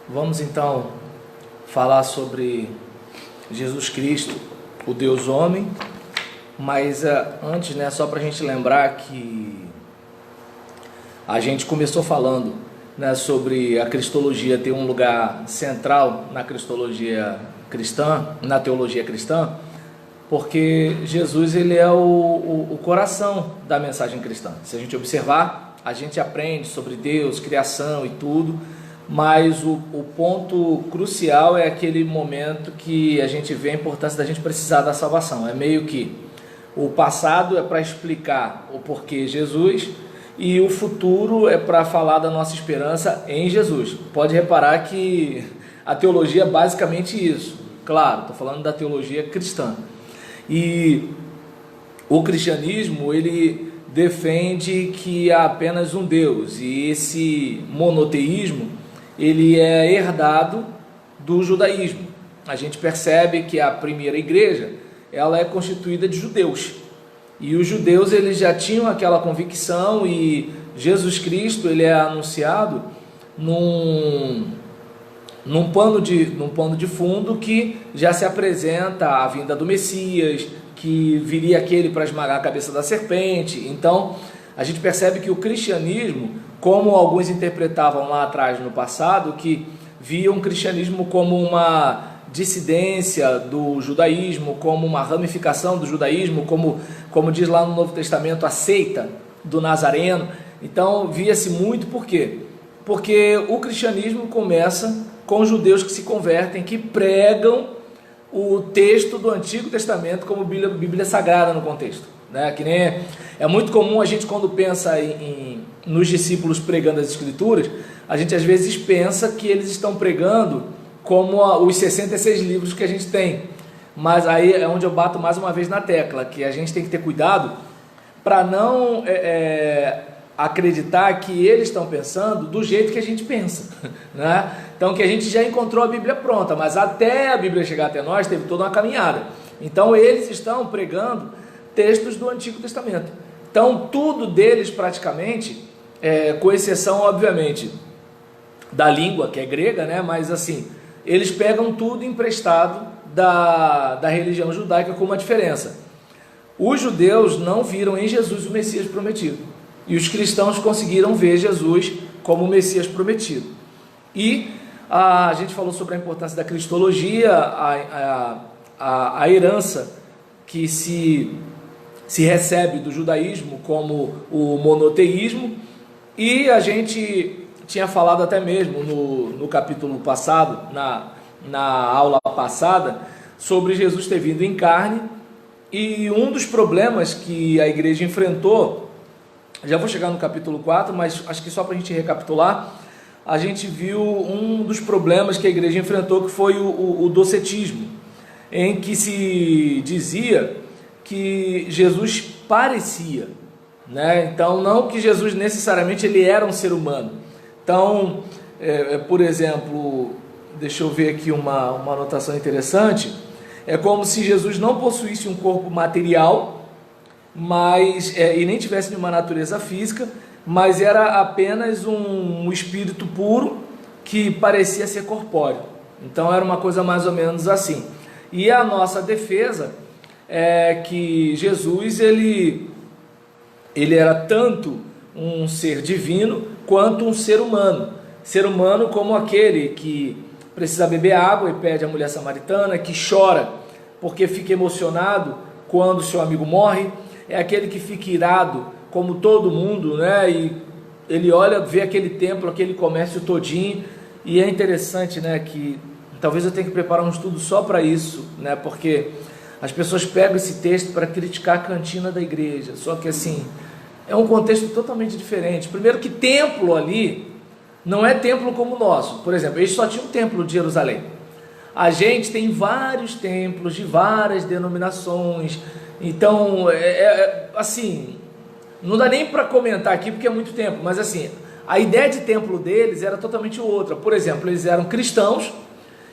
Vamos então falar sobre Jesus Cristo, o Deus homem, mas antes, só para a gente lembrar que a gente começou falando, sobre a cristologia ter um lugar central na cristologia cristã, na teologia cristã, porque Jesus ele é o coração da mensagem cristã. Se a gente observar, a gente aprende sobre Deus, criação e tudo, mas o ponto crucial é aquele momento que a gente vê a importância da gente precisar da salvação. É meio que o passado é para explicar o porquê Jesus e o futuro é para falar da nossa esperança em Jesus. Pode reparar que a teologia é basicamente isso. Claro, estou falando da teologia cristã. E o cristianismo, ele defende que há apenas um Deus, e esse monoteísmo ele é herdado do judaísmo. A gente percebe que a primeira igreja ela é constituída de judeus, e os judeus eles já tinham aquela convicção, e Jesus Cristo ele é anunciado num pano de fundo que já se apresenta a vinda do Messias, que viria aquele para esmagar a cabeça da serpente. Então a gente percebe que o cristianismo, como alguns interpretavam lá atrás no passado, que viam o cristianismo como uma dissidência do judaísmo, como uma ramificação do judaísmo, como diz lá no Novo Testamento, a seita do Nazareno. Então via-se muito, por quê? Porque o cristianismo começa com judeus que se convertem, que pregam o texto do Antigo Testamento como Bíblia Sagrada no contexto. Que nem é muito comum a gente, quando pensa nos discípulos pregando as Escrituras, a gente às vezes pensa que eles estão pregando como os 66 livros que a gente tem. Mas aí é onde eu bato mais uma vez na tecla, que a gente tem que ter cuidado para não acreditar que eles estão pensando do jeito que a gente pensa, Então que a gente já encontrou a Bíblia pronta, mas até a Bíblia chegar até nós teve toda uma caminhada. Então eles estão pregando textos do Antigo Testamento. Então tudo deles praticamente, com exceção obviamente da língua que é grega, mas assim, eles pegam tudo emprestado da religião judaica, com uma diferença: os judeus não viram em Jesus o Messias prometido, e os cristãos conseguiram ver Jesus como o Messias prometido. E a gente falou sobre a importância da cristologia, a herança que se recebe do judaísmo como o monoteísmo, e a gente tinha falado até mesmo no capítulo passado, na aula passada, sobre Jesus ter vindo em carne, e um dos problemas que a igreja enfrentou, já vou chegar no capítulo 4, mas acho que só para a gente recapitular, a gente viu um dos problemas que a igreja enfrentou, que foi o docetismo, em que se dizia que Jesus parecia, Então não que Jesus necessariamente ele era um ser humano. Então, por exemplo, deixa eu ver aqui uma anotação interessante, é como se Jesus não possuísse um corpo material, mas e nem tivesse nenhuma natureza física, mas era apenas um espírito puro que parecia ser corpóreo. Então era uma coisa mais ou menos assim. E a nossa defesa é que Jesus ele era tanto um ser divino quanto um ser humano. Ser humano como aquele que precisa beber água e pede à mulher samaritana, que chora porque fica emocionado quando seu amigo morre, é aquele que fica irado como todo mundo, e ele olha, vê aquele templo, aquele comércio todinho, e é interessante, que talvez eu tenha que preparar um estudo só para isso, porque as pessoas pegam esse texto para criticar a cantina da igreja, só que assim, é um contexto totalmente diferente. Primeiro que templo ali não é templo como o nosso. Por exemplo, eles só tinham um templo de Jerusalém. A gente tem vários templos de várias denominações. Então, assim, não dá nem para comentar aqui porque é muito tempo, mas assim, a ideia de templo deles era totalmente outra. Por exemplo, eles eram cristãos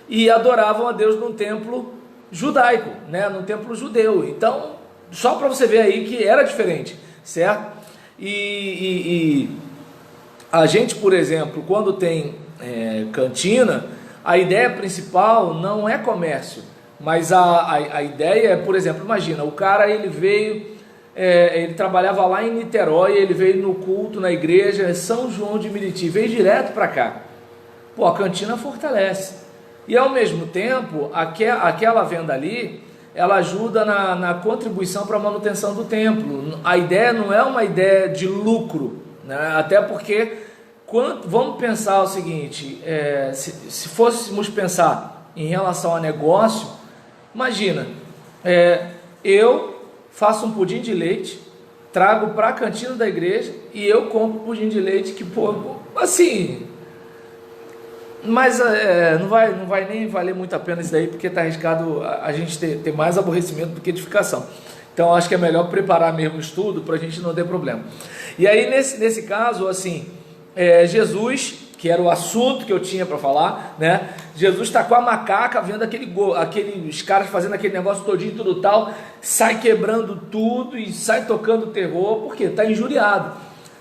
e adoravam a Deus num templo judaico, num templo judeu. Então, só para você ver aí que era diferente, certo? E a gente, por exemplo, quando tem cantina, a ideia principal não é comércio, mas a ideia é, por exemplo, imagina, o cara ele veio, ele trabalhava lá em Niterói, ele veio no culto na igreja São João de Meriti, veio direto para cá. Pô, a cantina fortalece. E ao mesmo tempo, aquela venda ali, ela ajuda na contribuição para a manutenção do templo. A ideia não é uma ideia de lucro, né? Até porque, vamos pensar o seguinte, se fôssemos pensar em relação a negócio, imagina, eu faço um pudim de leite, trago para a cantina da igreja e eu compro pudim de leite que, pô, assim... Mas não vai nem valer muito a pena isso daí, porque está arriscado a gente ter mais aborrecimento do que edificação. Então acho que é melhor preparar mesmo o estudo para a gente não ter problema. E aí nesse caso, assim, Jesus, que era o assunto que eu tinha para falar, né? Jesus está com a macaca vendo aqueles caras fazendo aquele negócio todinho e tudo tal, sai quebrando tudo e sai tocando terror, porque está injuriado.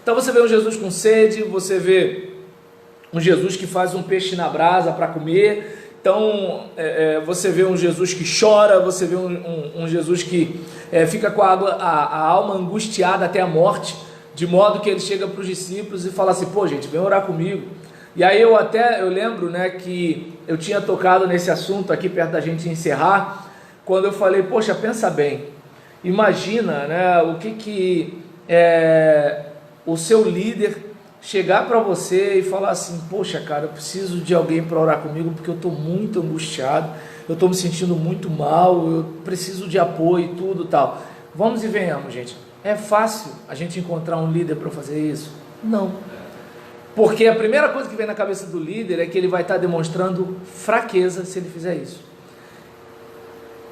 Então você vê um Jesus com sede, você vê um Jesus que faz um peixe na brasa para comer. Então você vê um Jesus que chora, você vê um Jesus que fica com a alma angustiada até a morte, de modo que ele chega para os discípulos e fala assim: pô, gente, vem orar comigo. E aí eu lembro, né, que eu tinha tocado nesse assunto aqui perto da gente encerrar, quando eu falei: poxa, pensa bem, imagina, né, o que o seu líder chegar para você e falar assim: poxa, cara, eu preciso de alguém para orar comigo porque eu estou muito angustiado, eu estou me sentindo muito mal, eu preciso de apoio e tudo tal. Vamos e venhamos, gente. É fácil a gente encontrar um líder para fazer isso? Não. Porque a primeira coisa que vem na cabeça do líder é que ele vai estar demonstrando fraqueza se ele fizer isso.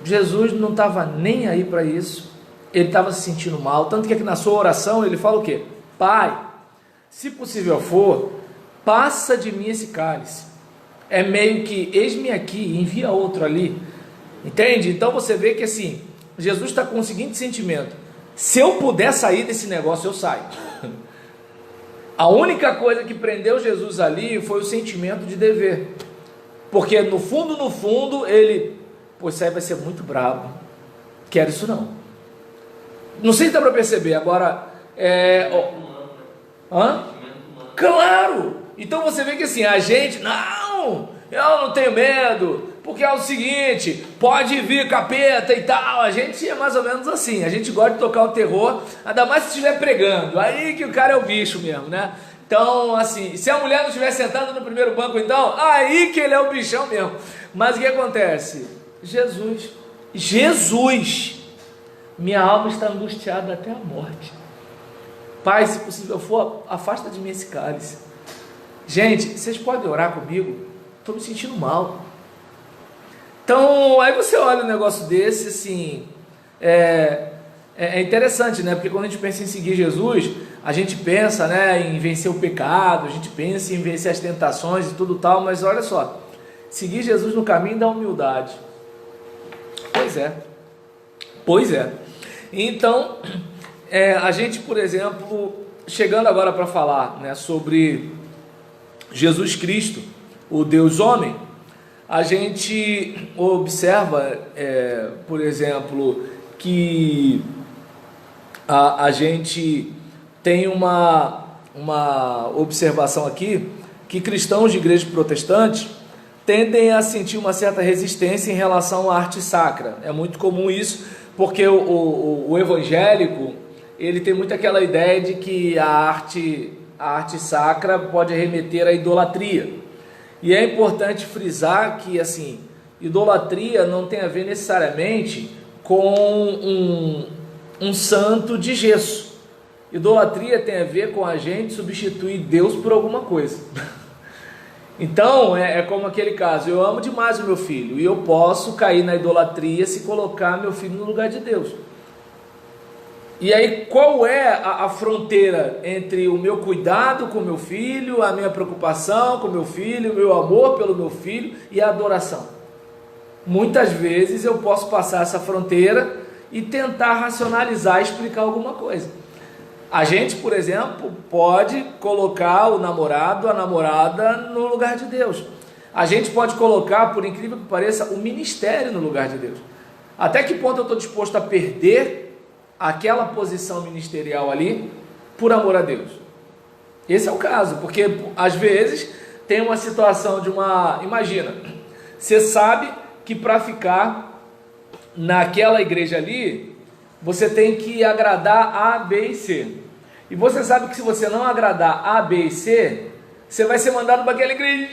Jesus não estava nem aí para isso, ele estava se sentindo mal, tanto que aqui na sua oração ele fala o quê? Pai, se possível for, passa de mim esse cálice. É meio que, eis-me aqui, envia outro ali. Entende? Então você vê que assim, Jesus está com o seguinte sentimento: se eu puder sair desse negócio, eu saio. A única coisa que prendeu Jesus ali foi o sentimento de dever. Porque no fundo, ele... Pô, isso aí vai ser muito brabo. Quero isso não. Não sei se dá para perceber. Agora, Claro! Então você vê que assim, a gente, eu não tenho medo, porque é o seguinte, pode vir capeta e tal. A gente é mais ou menos assim, a gente gosta de tocar o terror, ainda mais se estiver pregando, aí que o cara é o bicho mesmo, né? Então, assim, se a mulher não estiver sentada no primeiro banco, então, aí que ele é o bichão mesmo. Mas o que acontece? Jesus, minha alma está angustiada até a morte. Pai, se possível for, afasta de mim esse cálice. Gente, vocês podem orar comigo? Estou me sentindo mal. Então, aí você olha um negócio desse, assim, é interessante, né? Porque quando a gente pensa em seguir Jesus, a gente pensa, né, em vencer o pecado, a gente pensa em vencer as tentações e tudo tal, mas olha só, seguir Jesus no caminho da humildade. Pois é. Então, a gente, por exemplo, chegando agora para falar, né, sobre Jesus Cristo, o Deus homem, a gente observa, por exemplo, que a gente tem uma observação aqui, que cristãos de igrejas protestantes tendem a sentir uma certa resistência em relação à arte sacra. É muito comum isso, porque o evangélico, ele tem muito aquela ideia de que a arte sacra pode remeter à idolatria. E é importante frisar que, assim, idolatria não tem a ver necessariamente com um santo de gesso. Idolatria tem a ver com a gente substituir Deus por alguma coisa. Então, é como aquele caso: eu amo demais o meu filho, e eu posso cair na idolatria se colocar meu filho no lugar de Deus. E aí, qual é a fronteira entre o meu cuidado com o meu filho, a minha preocupação com o meu filho, o meu amor pelo meu filho e a adoração? Muitas vezes eu posso passar essa fronteira e tentar racionalizar, explicar alguma coisa. A gente, por exemplo, pode colocar o namorado, a namorada no lugar de Deus. A gente pode colocar, por incrível que pareça, o ministério no lugar de Deus. Até que ponto eu estou disposto a perder aquela posição ministerial ali por amor a Deus? Esse é o caso, porque às vezes tem uma situação de uma... Imagina, você sabe que para ficar naquela igreja ali, você tem que agradar A, B e C. E você sabe que se você não agradar A, B e C, você vai ser mandado para aquela igrejinha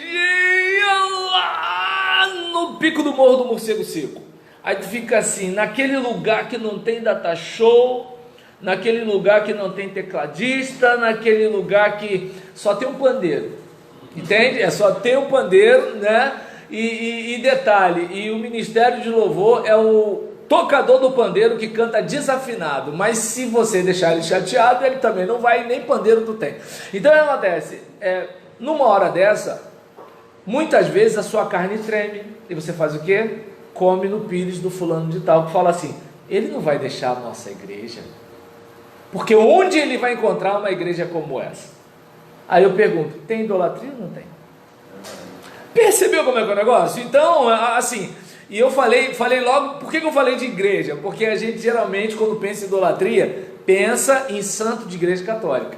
lá no pico do Morro do Morcego Seco. Aí tu fica assim, naquele lugar que não tem data show, naquele lugar que não tem tecladista, naquele lugar que só tem um pandeiro, entende? É só ter um pandeiro, né? E detalhe, e o ministério de louvor é o tocador do pandeiro que canta desafinado, mas se você deixar ele chateado, ele também não vai, nem pandeiro tu tem. Então o que acontece? Numa hora dessa, muitas vezes a sua carne treme, e você faz o quê? Come no pires do fulano de tal, que fala assim, ele não vai deixar a nossa igreja, porque onde ele vai encontrar uma igreja como essa? Aí eu pergunto, tem idolatria ou não tem? Percebeu como é que é o negócio? Então, assim, e eu falei logo, por que eu falei de igreja? Porque a gente geralmente, quando pensa em idolatria, pensa em santo de igreja católica.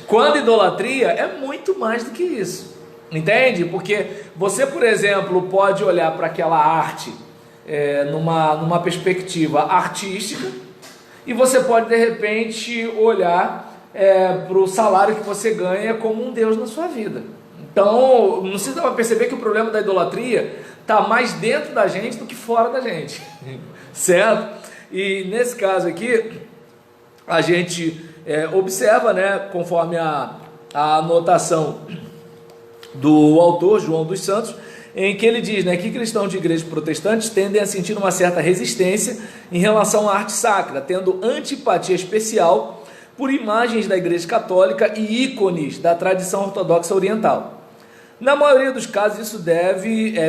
Quando idolatria é muito mais do que isso, entende? Porque você, por exemplo, pode olhar para aquela arte numa perspectiva artística, e você pode de repente olhar para o salário que você ganha como um Deus na sua vida. Então, não se dá para perceber que o problema da idolatria está mais dentro da gente do que fora da gente, certo? E nesse caso aqui, a gente observa, né, conforme a anotação do autor, João dos Santos, em que ele diz, né, que cristãos de igrejas protestantes tendem a sentir uma certa resistência em relação à arte sacra, tendo antipatia especial por imagens da igreja católica e ícones da tradição ortodoxa oriental. Na maioria dos casos, isso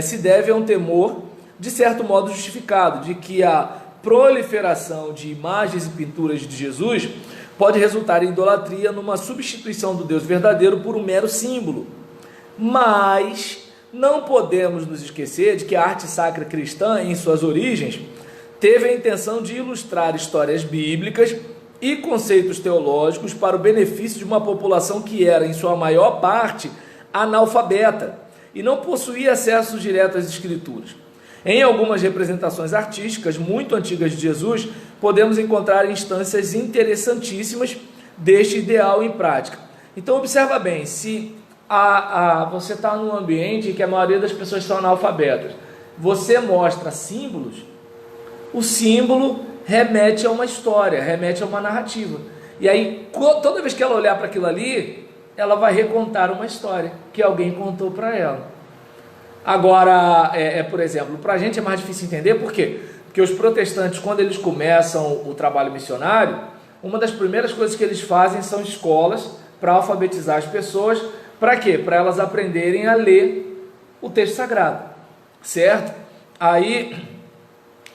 se deve a um temor, de certo modo justificado, de que a proliferação de imagens e pinturas de Jesus pode resultar em idolatria numa substituição do Deus verdadeiro por um mero símbolo. Mas não podemos nos esquecer de que a arte sacra cristã, em suas origens, teve a intenção de ilustrar histórias bíblicas e conceitos teológicos para o benefício de uma população que era, em sua maior parte, analfabeta e não possuía acesso direto às escrituras. Em algumas representações artísticas muito antigas de Jesus, podemos encontrar instâncias interessantíssimas deste ideal em prática. Então observa bem, se você está num ambiente em que a maioria das pessoas são analfabetas, você mostra símbolos, o símbolo remete a uma história, remete a uma narrativa, e aí toda vez que ela olhar para aquilo ali, ela vai recontar uma história que alguém contou para ela. Agora, por exemplo, para a gente é mais difícil entender, por quê? Porque os protestantes, quando eles começam o trabalho missionário, uma das primeiras coisas que eles fazem são escolas para alfabetizar as pessoas. Para quê? Para elas aprenderem a ler o texto sagrado, certo? Aí,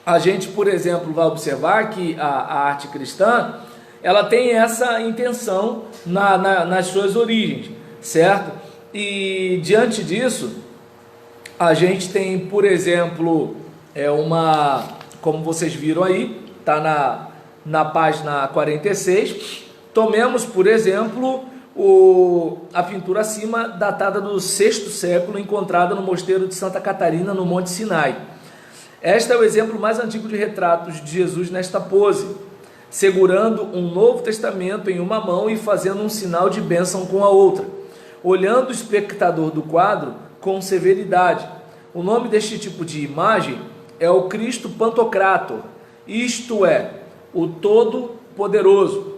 a gente, por exemplo, vai observar que a arte cristã, ela tem essa intenção nas suas origens, certo? E diante disso, a gente tem, por exemplo, como vocês viram aí, está na página 46, tomemos, por exemplo, a pintura acima, datada do 6º século, encontrada no mosteiro de Santa Catarina, no Monte Sinai. Este é o exemplo mais antigo de retratos de Jesus nesta pose, segurando um Novo Testamento em uma mão e fazendo um sinal de bênção com a outra, olhando o espectador do quadro com severidade. O nome deste tipo de imagem é o Cristo Pantocrator, isto é, o Todo-Poderoso.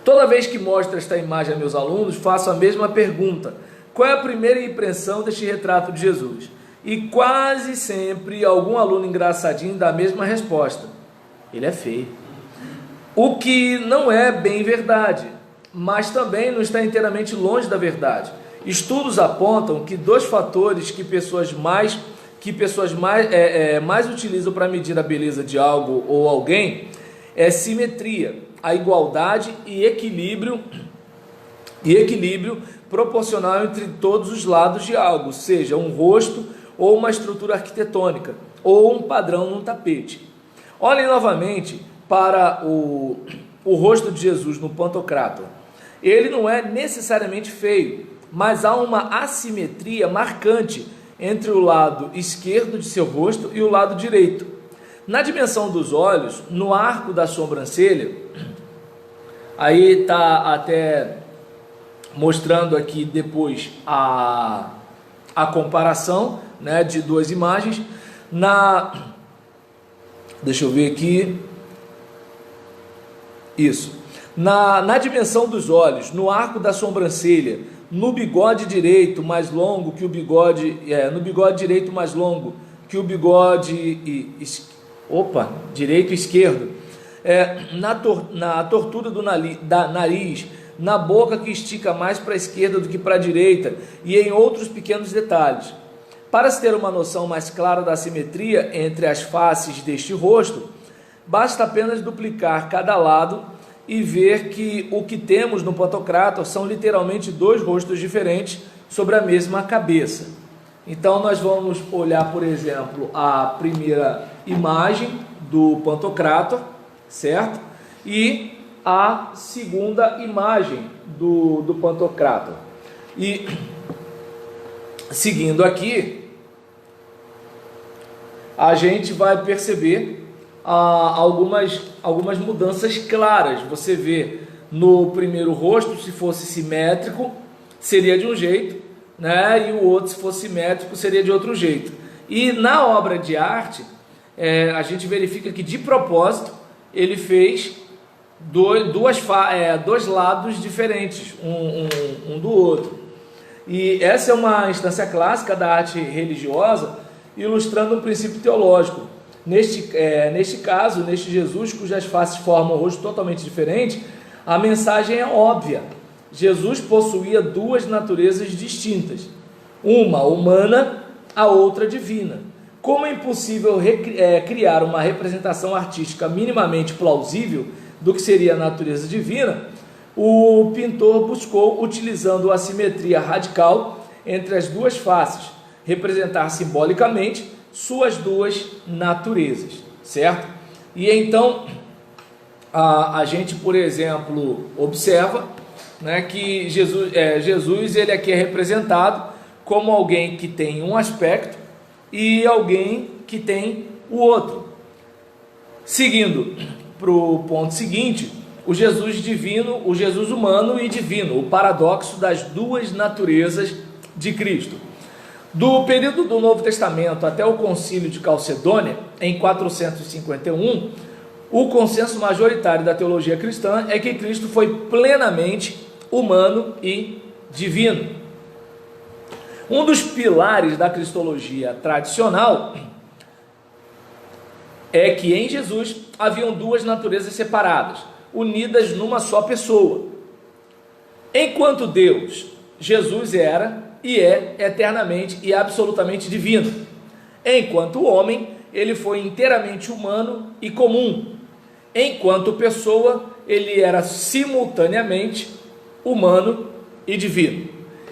Toda vez que mostro esta imagem a meus alunos, faço a mesma pergunta: qual é a primeira impressão deste retrato de Jesus? E quase sempre algum aluno engraçadinho dá a mesma resposta: ele é feio. O que não é bem verdade, mas também não está inteiramente longe da verdade. Estudos apontam que dois fatores que pessoas mais utilizam para medir a beleza de algo ou alguém é simetria a igualdade e equilíbrio proporcional entre todos os lados de algo, seja um rosto ou uma estrutura arquitetônica, ou um padrão num tapete. Olhem novamente para o rosto de Jesus no Pantocrátor. Ele não é necessariamente feio, mas há uma assimetria marcante entre o lado esquerdo de seu rosto e o lado direito. Na dimensão dos olhos, no arco da sobrancelha, aí está até mostrando aqui depois a comparação, né, de duas imagens. Deixa eu ver aqui. Isso. Na dimensão dos olhos, no arco da sobrancelha, no bigode direito mais longo que o bigode, no bigode direito mais longo que o bigode direito e esquerdo, na tortura do nariz, na boca que estica mais para a esquerda do que para a direita e em outros pequenos detalhes. Para se ter uma noção mais clara da simetria entre as faces deste rosto, basta apenas duplicar cada lado e ver que o que temos no Pantocrátor são literalmente dois rostos diferentes sobre a mesma cabeça. Então nós vamos olhar, por exemplo, a primeira imagem do Pantocrátor, certo? E a segunda imagem do Pantocrátor. E seguindo aqui, a gente vai perceber algumas mudanças claras. Você vê no primeiro rosto, se fosse simétrico, seria de um jeito, né? E o outro, se fosse simétrico, seria de outro jeito. E na obra de arte, a gente verifica que de propósito ele fez dois lados diferentes, um do outro. E essa é uma instância clássica da arte religiosa, ilustrando um princípio teológico. Neste caso, neste Jesus, cujas faces formam um rosto totalmente diferente, a mensagem é óbvia. Jesus possuía duas naturezas distintas, uma humana, a outra divina. Como é impossível criar uma representação artística minimamente plausível do que seria a natureza divina, o pintor buscou, utilizando a simetria radical entre as duas faces, representar simbolicamente suas duas naturezas, certo? E então a gente, por exemplo, observa, né, que Jesus ele aqui é representado como alguém que tem um aspecto e alguém que tem o outro. Seguindo para o ponto seguinte, o Jesus divino, o Jesus humano e divino, o paradoxo das duas naturezas de Cristo. Do período do Novo Testamento até o Concílio de Calcedônia, em 451, o consenso majoritário da teologia cristã é que Cristo foi plenamente humano e divino. Um dos pilares da cristologia tradicional é que em Jesus haviam duas naturezas separadas, unidas numa só pessoa. Enquanto Deus, Jesus era e é eternamente e absolutamente divino. Enquanto homem, ele foi inteiramente humano e comum. Enquanto pessoa, ele era simultaneamente humano e divino.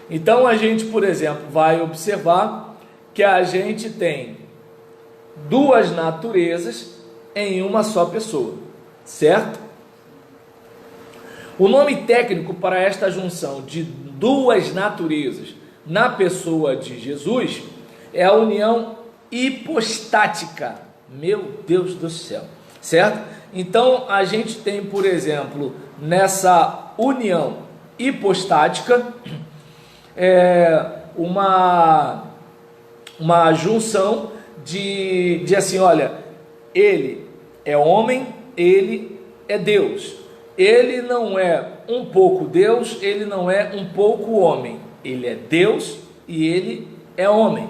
Então a gente, por exemplo, vai observar que a gente tem duas naturezas em uma só pessoa, certo? O nome técnico para esta junção de duas naturezas na pessoa de Jesus é a união hipostática. Meu Deus do céu, certo? Então a gente tem, por exemplo, nessa união hipostática uma junção de assim, olha, ele é homem, ele é Deus. Ele não é um pouco Deus, ele não é um pouco homem. Ele é Deus e ele é homem.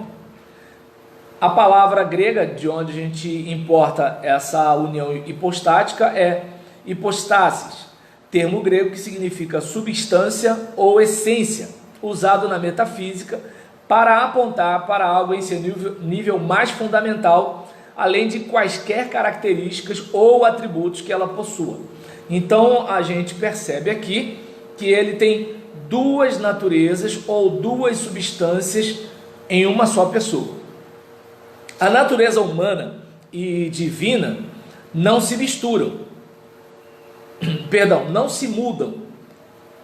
A palavra grega de onde a gente importa essa união hipostática é hipostasis, termo grego que significa substância ou essência, usado na metafísica para apontar para algo em seu nível mais fundamental, além de quaisquer características ou atributos que ela possua. Então a gente percebe aqui que ele tem duas naturezas ou duas substâncias em uma só pessoa. A natureza humana e divina não se misturam, não se mudam,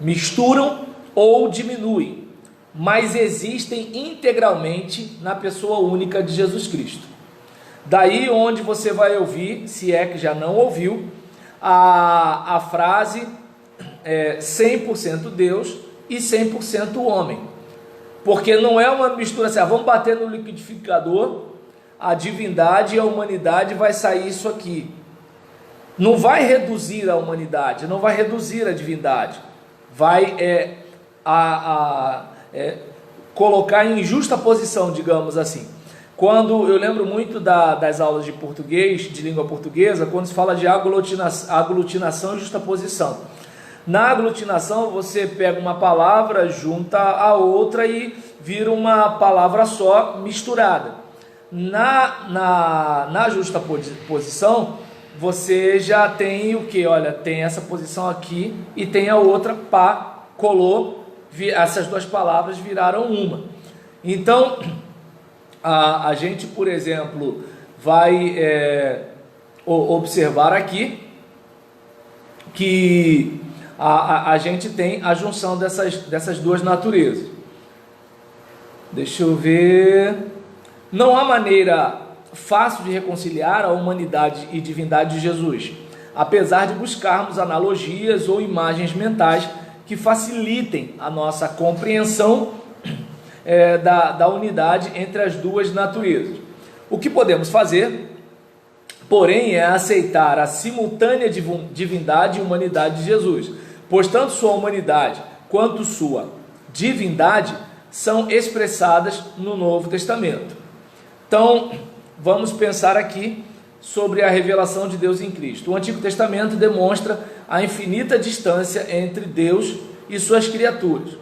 misturam ou diminuem, mas existem integralmente na pessoa única de Jesus Cristo. Daí onde você vai ouvir, se é que já não ouviu, a frase 100% Deus e 100% homem, porque não é uma mistura assim, vamos bater no liquidificador, a divindade e a humanidade vai sair isso aqui. Não vai reduzir a humanidade, não vai reduzir a divindade, vai colocar em justa posição, digamos assim. Quando eu lembro muito das aulas de português, de língua portuguesa, quando se fala de aglutinação e justaposição. Na aglutinação você pega uma palavra, junta a outra e vira uma palavra só misturada. Na justaposição você já tem o que? Olha, tem essa posição aqui e tem a outra, colou, essas duas palavras viraram uma. Então a gente, por exemplo, vai observar aqui que a gente tem a junção dessas duas naturezas. Deixa eu ver. Não há maneira fácil de reconciliar a humanidade e divindade de Jesus, apesar de buscarmos analogias ou imagens mentais que facilitem a nossa compreensão da unidade entre as duas naturezas. O que podemos fazer, porém, é aceitar a simultânea divindade e humanidade de Jesus, pois tanto sua humanidade quanto sua divindade são expressadas no Novo Testamento. Então, vamos pensar aqui sobre a revelação de Deus em Cristo. O Antigo Testamento demonstra a infinita distância entre Deus e suas criaturas.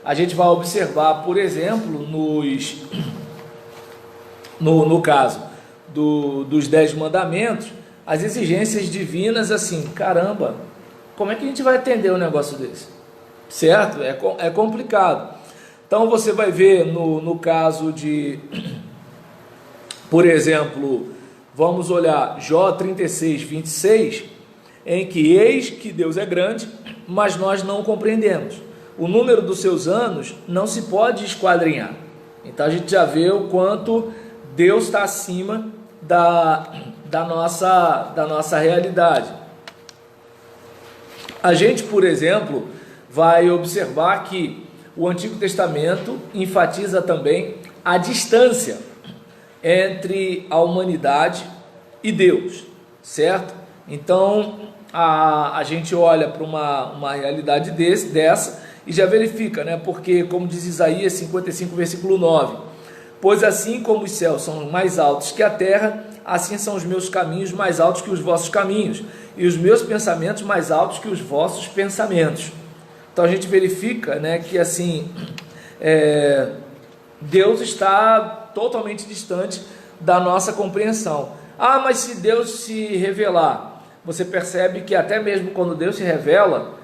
A gente vai observar, por exemplo, no caso dos 10 mandamentos, as exigências divinas, assim, caramba, como é que a gente vai atender um negócio desse? Certo? É complicado. Então você vai ver no caso de, por exemplo, vamos olhar Jó 36, 26, em que eis que Deus é grande, mas nós não compreendemos. O número dos seus anos não se pode esquadrinhar. Então a gente já vê o quanto Deus está acima da nossa realidade. A gente, por exemplo, vai observar que o Antigo Testamento enfatiza também a distância entre a humanidade e Deus, certo? Então a gente olha para uma realidade dessa e já verifica, né? Porque, como diz Isaías 55, versículo 9, pois assim como os céus são mais altos que a terra, assim são os meus caminhos mais altos que os vossos caminhos, e os meus pensamentos mais altos que os vossos pensamentos. Então a gente verifica, né, que assim, Deus está totalmente distante da nossa compreensão. Mas se Deus se revelar, você percebe que até mesmo quando Deus se revela,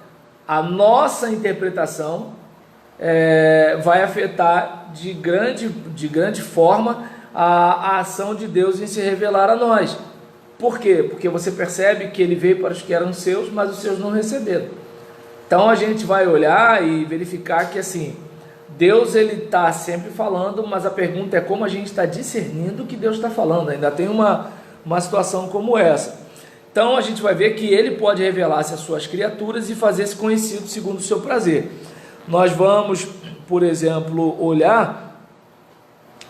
a nossa interpretação vai afetar de grande forma a ação de Deus em se revelar a nós. Por quê? Porque você percebe que ele veio para os que eram seus, mas os seus não receberam. Então a gente vai olhar e verificar que assim, Deus ele está sempre falando, mas a pergunta é como a gente está discernindo o que Deus está falando. Ainda tem uma situação como essa. Então a gente vai ver que ele pode revelar-se às suas criaturas e fazer-se conhecido segundo o seu prazer. Nós vamos, por exemplo, olhar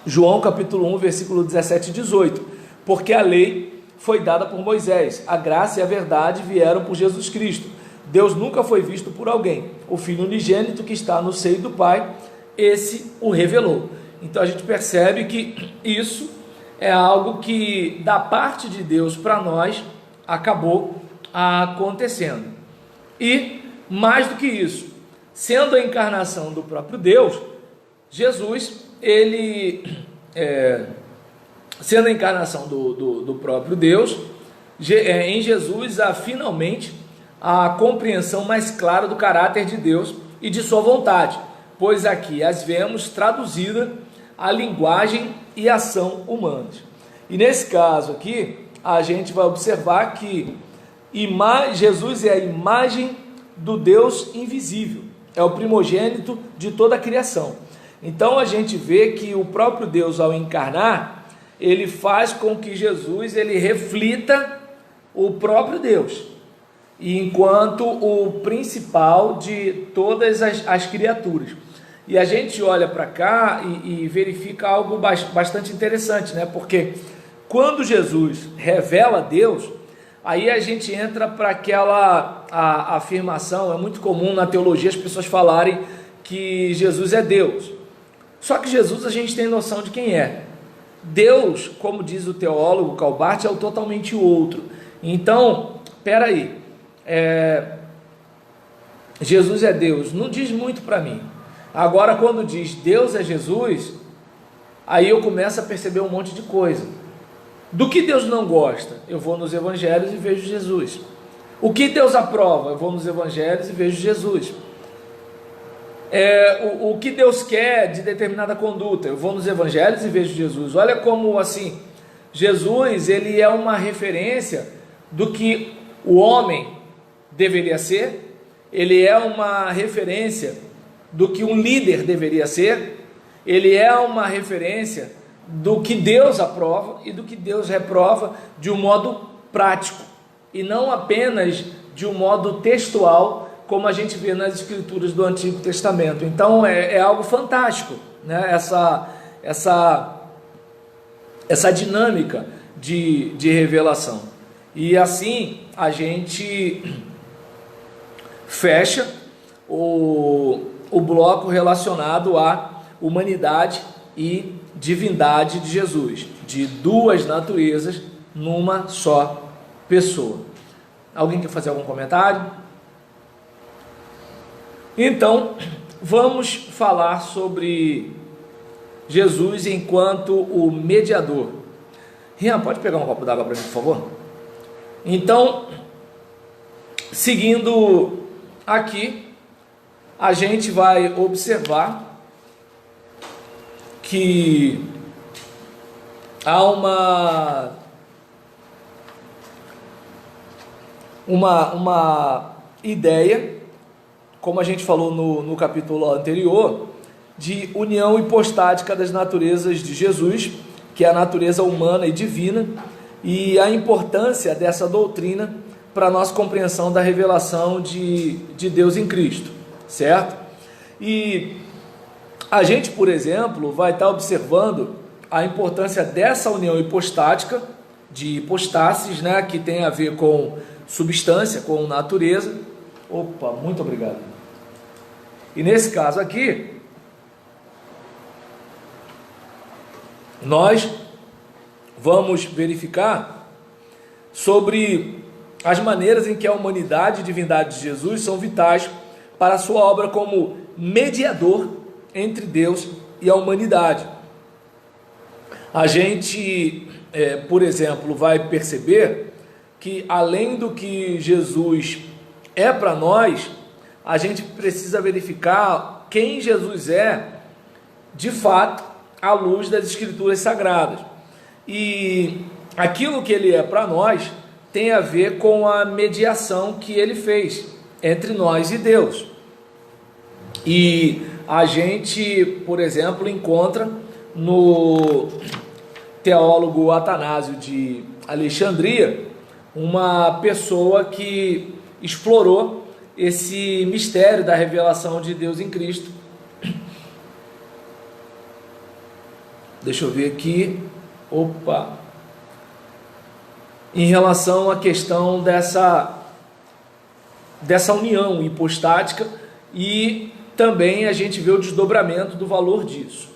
João capítulo 1, versículo 17 e 18. Porque a lei foi dada por Moisés, a graça e a verdade vieram por Jesus Cristo. Deus nunca foi visto por alguém. O Filho unigênito que está no seio do Pai, esse o revelou. Então a gente percebe que isso é algo que da parte de Deus para nós acabou acontecendo. E mais do que isso, sendo a encarnação do próprio Deus, Jesus, ele sendo a encarnação do próprio Deus, em Jesus há finalmente a compreensão mais clara do caráter de Deus e de sua vontade, pois aqui as vemos traduzida a linguagem e ação humanas. E nesse caso aqui, a gente vai observar que Jesus é a imagem do Deus invisível, é o primogênito de toda a criação. Então a gente vê que o próprio Deus, ao encarnar, ele faz com que Jesus ele reflita o próprio Deus, e enquanto o principal de todas as criaturas. E a gente olha para cá e verifica algo bastante interessante, né? Porque quando Jesus revela Deus, aí a gente entra para aquela afirmação. É muito comum na teologia as pessoas falarem que Jesus é Deus. Só que Jesus a gente tem noção de quem é. Deus, como diz o teólogo Calbart, é o totalmente outro. Então, peraí, Jesus é Deus, não diz muito para mim. Agora, quando diz Deus é Jesus, aí eu começo a perceber um monte de coisa. Do que Deus não gosta? Eu vou nos evangelhos e vejo Jesus. O que Deus aprova? Eu vou nos evangelhos e vejo Jesus. O que Deus quer de determinada conduta? Eu vou nos evangelhos e vejo Jesus. Olha como assim, Jesus ele é uma referência do que o homem deveria ser, ele é uma referência do que um líder deveria ser, ele é uma referência do que Deus aprova e do que Deus reprova de um modo prático, e não apenas de um modo textual, como a gente vê nas escrituras do Antigo Testamento. Então é algo fantástico, né? Essa dinâmica de revelação. E assim a gente fecha o bloco relacionado à humanidade e divindade de Jesus, de duas naturezas numa só pessoa. Alguém quer fazer algum comentário? Então, vamos falar sobre Jesus enquanto o mediador. Rian, pode pegar um copo d'água para mim, por favor? Então, seguindo aqui, a gente vai observar que há uma ideia, como a gente falou no capítulo anterior, de união hipostática das naturezas de Jesus, que é a natureza humana e divina, e a importância dessa doutrina para a nossa compreensão da revelação de Deus em Cristo, certo? E a gente, por exemplo, vai estar observando a importância dessa união hipostática, de hipostásis, né, que tem a ver com substância, com natureza. Opa, muito obrigado. E nesse caso aqui, nós vamos verificar sobre as maneiras em que a humanidade e divindade de Jesus são vitais para a sua obra como mediador entre Deus e a humanidade. A gente, por exemplo, vai perceber que além do que Jesus é para nós, a gente precisa verificar quem Jesus é de fato à luz das Escrituras Sagradas. E aquilo que ele é para nós tem a ver com a mediação que ele fez entre nós e Deus. E a gente, por exemplo, encontra no teólogo Atanásio de Alexandria uma pessoa que explorou esse mistério da revelação de Deus em Cristo. Deixa eu ver aqui. Opa! Em relação à questão dessa união hipostática, e também a gente vê o desdobramento do valor disso.